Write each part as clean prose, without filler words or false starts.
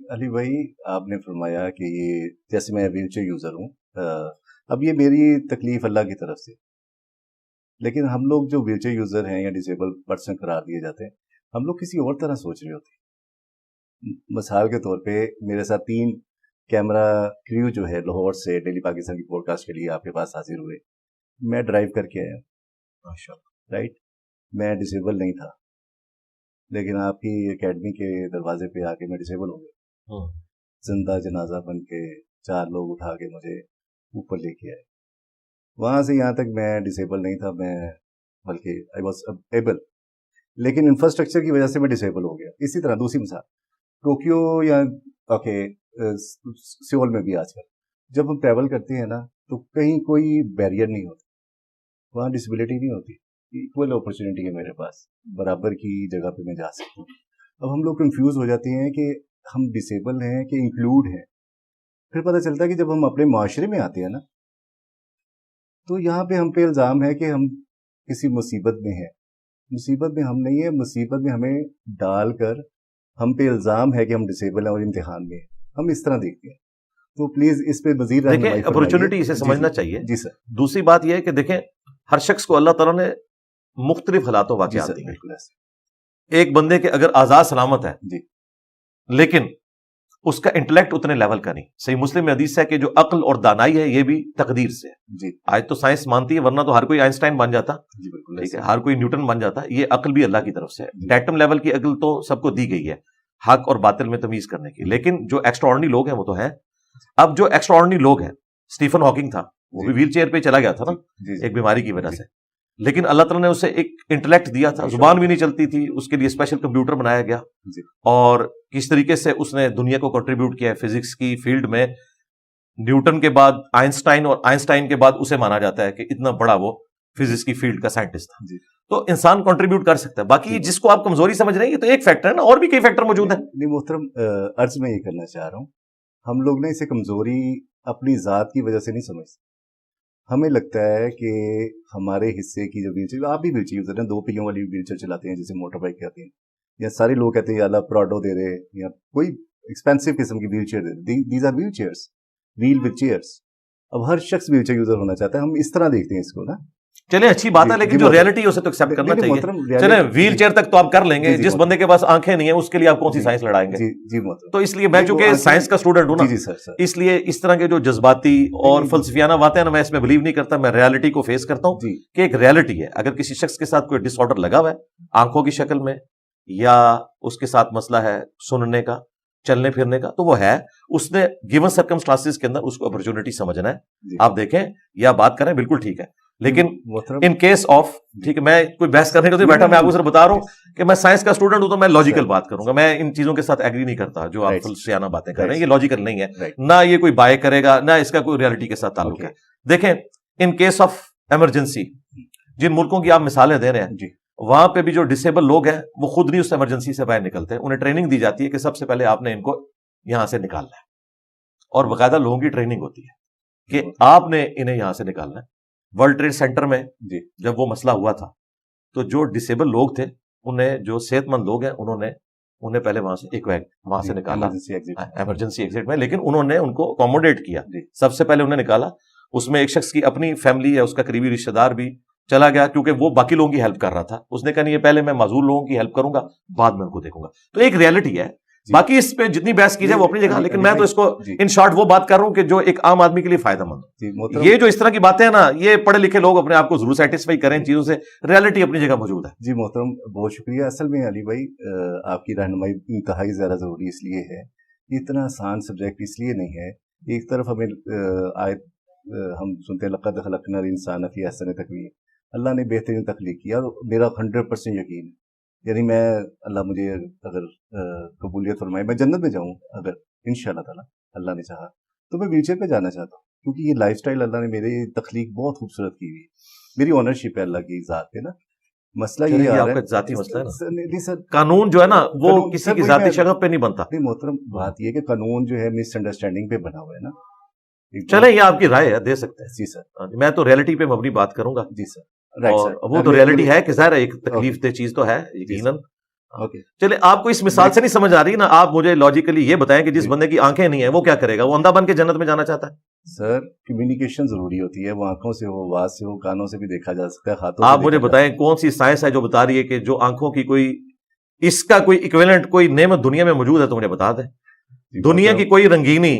علی بھائی آپ نے فرمایا کہ یہ جیسے میں ویل چیئر یوزر ہوں، اب یہ میری تکلیف اللہ کی طرف سے، لیکن ہم لوگ جو ویل چیئر یوزر ہیں یا ڈسیبل پرسن قرار دیے جاتے ہیں، ہم لوگ کسی اور طرح سوچ رہے ہوتے ہیں. مثال کے طور پہ میرے ساتھ 3 کیمرہ کریو جو ہے لاہور سے ڈیلی پاکستان کی پوڈ کاسٹ کے لیے آپ کے پاس حاضر ہوئے. میں ڈرائیو کر کے آیا ہوں، ماشاء اللہ. رائٹ. میں ڈسیبل نہیں تھا، لیکن آپ کی اکیڈمی کے دروازے پہ آ کے میں ڈسیبل ہو گیا. زندہ جنازہ بن کے 4 لوگ اٹھا کے مجھے اوپر لے کے آئے. وہاں سے یہاں تک میں ڈسیبل نہیں تھا، میں بلکہ آئی واز ایبل، لیکن انفراسٹرکچر کی وجہ سے میں ڈسیبل ہو گیا. اسی طرح دوسری مثال ٹوکیو یا سیول میں بھی آج کل جب ہم ٹریول کرتے ہیں نا تو کہیں کوئی بیریئر نہیں ہوتا، وہاں ڈسیبلٹی نہیں ہوتی، ایکول اپرچونٹی ہے میرے پاس، برابر کی جگہ پہ میں جا سکتا ہوں. اب ہم لوگ کنفیوز ہو جاتے ہیں کہ ہم ڈسیبل ہیں کہ انکلوڈ ہیں. پھر پتہ چلتا ہے کہ جب ہم اپنے معاشرے میں آتے ہیں نا تو یہاں پہ ہم پہ الزام ہے کہ ہم کسی مصیبت میں ہیں. مصیبت میں ہم نہیں ہیں، مصیبت میں ہمیں ڈال کر ہم پہ الزام ہے کہ ہم ڈسیبل ہیں اور امتحان میں ہیں. ہم اس طرح دیکھتے ہیں. تو پلیز اس پہ مزید دیکھیں اپرچونٹی اسے سمجھنا چاہیے. جی سر. دوسری بات یہ ہے کہ دیکھیں ہر شخص کو اللہ تعالیٰ نے مختلف حالات و واقعات دی ہیں. ایک بندے کے اگر آزاد سلامت ہے جی، لیکن اس کا انٹلیکٹ اتنے لیول کا نہیں. صحیح مسلم میں حدیث ہے کہ جو عقل اور دانائی ہے یہ بھی تقدیر سے ہے. جی آج تو سائنس مانتی ہے، ورنہ تو ہر کوئی آئنسٹائن بن جاتا، جی بالکل ٹھیک ہے، ہر کوئی نیوٹن بن جاتا. یہ عقل بھی اللہ کی طرف سے ہے. ڈیٹم لیول کی عقل تو سب کو دی گئی ہے حق اور باطل میں تمیز کرنے کی، لیکن جو ایکسٹرا آرڈنری لوگ ہیں وہ تو ہیں. اب جو ایکسٹرا آرڈنری لوگ ہیں، اسٹیفن ہاکنگ تھا، وہ بھی ویل چیئر پہ چلا گیا تھا نا ایک بیماری کی وجہ سے، لیکن اللہ تعالیٰ نے اسے ایک انٹلیکٹ دیا تھا. زبان بھی نہیں چلتی تھی، اس کے لیے اسپیشل کمپیوٹر بنایا گیا، اور کس طریقے سے اس نے دنیا کو کنٹریبیوٹ کیا ہے فزکس کی فیلڈ میں. نیوٹن کے بعد آئنسٹائن، اور آئنسٹائن کے بعد اسے مانا جاتا ہے کہ اتنا بڑا وہ فزکس کی فیلڈ کا سائنٹسٹ تھا. تو انسان کنٹریبیوٹ کر سکتا ہے. باقی جس کو آپ کمزوری سمجھ رہے ہیں یہ تو ایک فیکٹر ہے نا، اور بھی کئی فیکٹر موجود ہیں. نہیں محترم، عرض میں یہ کرنا چاہ رہا ہوں، ہم لوگ نے اسے کمزوری اپنی ذات کی وجہ سے نہیں سمجھتے. ہمیں لگتا ہے کہ ہمارے حصے کی جو ویل چیئر، آپ بھی ویل چیئر یوزر ہیں، 2 پہیوں والی ویل چیئر چلاتے ہیں جسے موٹر بائک کہتے ہیں، یا سارے لوگ کہتے ہیں یا اللہ پراڈو دے دے یا کوئی ایکسپینسو قسم کی ویل چیئر دے دے. These are wheel chairs, wheel with chairs. اب ہر شخص ویل چیئر یوزر ہونا چاہتا ہے، ہم اس طرح دیکھتے ہیں اس کو نا. چلیں اچھی بات ہے، لیکن جو ریئلٹی ہے اسے تو ایکسیپٹ کرنا چاہیے. چلیں ویل چیئر تک تو آپ کر لیں گے، جس بندے کے پاس آنکھیں نہیں ہیں اس کے لیے آپ کون سی سائنس لڑائیں گے. تو اس لیے میں چونکہ سائنس کا اسٹوڈنٹ ہوں نا، اس لیے اس طرح کے جو جذباتی اور فلسفیانہ باتیں نا میں اس میں بلیو نہیں کرتا. میں ریالٹی کو فیس کرتا ہوں کہ ایک ریالٹی ہے. اگر کسی شخص کے ساتھ کوئی ڈس آرڈر لگا ہوا ہے آنکھوں کی شکل میں، یا اس کے ساتھ مسئلہ ہے سننے کا، چلنے پھرنے کا، تو وہ ہے، اس نے گیون سرکمسٹانسز کے اندر اس کو اپرچونٹی سمجھنا ہے. آپ دیکھیں یا بات کریں بالکل ٹھیک ہے، لیکن ان کیس آف، ٹھیک ہے، میں کوئی بحث کرنے کا تو بیٹھا، میں آپ کو صرف بتا رہا ہوں کہ میں سائنس کا اسٹوڈنٹ ہوں تو میں لاجیکل بات کروں گا. میں ان چیزوں کے ساتھ ایگری نہیں کرتا جو آپ فلسفیانہ باتیں کر رہے ہیں، یہ لاجیکل نہیں ہے، نہ یہ کوئی بائے کرے گا، نہ اس کا کوئی ریالٹی کے ساتھ تعلق ہے. دیکھیں ان کیس آف ایمرجنسی جن ملکوں کی آپ مثالیں دے رہے ہیں، وہاں پہ بھی جو ڈسیبل لوگ ہیں وہ خود نہیں اس ایمرجنسی سے باہر نکلتے. انہیں ٹریننگ دی جاتی ہے کہ سب سے پہلے آپ نے ان کو یہاں سے نکالنا ہے، اور باقاعدہ لوگوں کی ٹریننگ ہوتی ہے کہ آپ نے انہیں یہاں سے نکالنا ہے. ورلڈ ٹریڈ سینٹر میں جب وہ مسئلہ ہوا تھا تو جو ڈسیبل لوگ تھے انہیں، جو صحت مند لوگ ہیں انہیں پہلے وہاں سے نکالا ایمرجنسی ایگزٹ میں، لیکن انہوں نے ان کو اکوموڈیٹ کیا. سب سے پہلے انہیں نکالا. اس میں ایک شخص کی اپنی فیملی ہے، اس کا قریبی رشتہ دار بھی چلا گیا کیونکہ وہ باقی لوگوں کی ہیلپ کر رہا تھا. اس نے کہا نہیں، یہ پہلے میں معذور لوگوں کی ہیلپ کروں گا، بعد میں ان کو دیکھوں گا. تو ایک ریالٹی ہے. باقی اس پہ جتنی بحث کی جائے وہ اپنی جگہ، لیکن میں تو اس کو ان شارٹ وہ بات کر رہا ہوں کہ جو ایک عام آدمی کے لیے فائدہ مند. یہ جو اس طرح کی باتیں ہیں نا، یہ پڑھے لکھے لوگ اپنے آپ کو ضرور سیٹسفائی کریں چیزوں سے، ریالٹی اپنی جگہ موجود ہے. جی محترم، بہت شکریہ. اصل میں علی بھائی آپ کی رہنمائی انتہائی زیادہ ضروری اس لیے ہے، اتنا آسان سبجیکٹ اس لیے نہیں ہے. ایک طرف ہمیں آیت ہم سنتے ہیں لقد خلقنا الانسان فی احسن تقویم، اللہ نے بہترین تخلیق کیا، اور میرا 100% یقین ہے، یعنی میں اللہ مجھے اگر قبولیت فرمائے میں جنت میں جاؤں اگر انشاءاللہ تعالی اللہ نے چاہا، تو میں ویل چیئر پہ جانا چاہتا ہوں، کیونکہ یہ لائف سٹائل اللہ نے میری تخلیق بہت خوبصورت کی ہوئی ہے. میری اونرشپ ہے اللہ کی ذات پہ نا. مسئلہ یہ آپ کا ذاتی مسئلہ ہے نا، قانون جو ہے نا وہ کسی کی ذاتی شرف پہ نہیں بنتا. نہیں محترم، بات یہ کہ قانون جو ہے مس انڈرسٹینڈنگ پہ بنا ہوا ہے نا. چلیں یہ آپ کی رائے ہے، دے سکتے ہیں. جی سر، میں تو ریالٹی پہ مبنی بات کروں گا. جی سر. اور وہ تو ریالٹی ہے کہ ظاہر ایک تکلیف دہ چیز تو ہے یقیناً، چلے آپ کو اس مثال سے نہیں سمجھ آ رہی نا, آپ مجھے لاجیکلی یہ بتائیں کہ جس بندے کی آنکھیں نہیں ہیں وہ کیا کرے گا, وہ اندھا بن کے جنت میں جانا چاہتا ہے؟ سر کمیونیکیشن ضروری ہوتی ہے, وہ آنکھوں سے ہو, آواز سے ہو, کانوں سے بھی دیکھا جا سکتا ہے, ہاتھوں سے. آپ مجھے بتائیں کون سی سائنس ہے جو بتا رہی ہے کہ جو آنکھوں کی کوئی اس کا کوئی ایکویلنٹ کوئی نعمت دنیا میں موجود ہے تو مجھے بتا دیں. دنیا کی کوئی رنگینی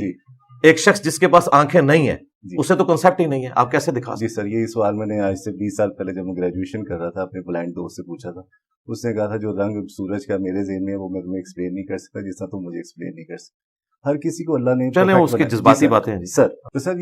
ایک شخص جس کے پاس آنکھیں نہیں ہیں اسے تو کنسپٹ ہی نہیں ہے, آپ کیسے دکھا؟ جی سر, یہی سوال میں نے آج سے 20 سال پہلے جب میں گریجویشن کر رہا تھا اپنے بلائنڈ دوست سے پوچھا تھا. اس نے کہا تھا جو رنگ سورج کا میرے ذہن میں وہ میں تمہیں ایکسپلین نہیں کر سکتا جس طرح تم مجھے ایکسپلین نہیں کر سکتے. ہر کسی کو اللہ نے, چلیں اس کی جذباتی باتیں ہیں سر. تو سر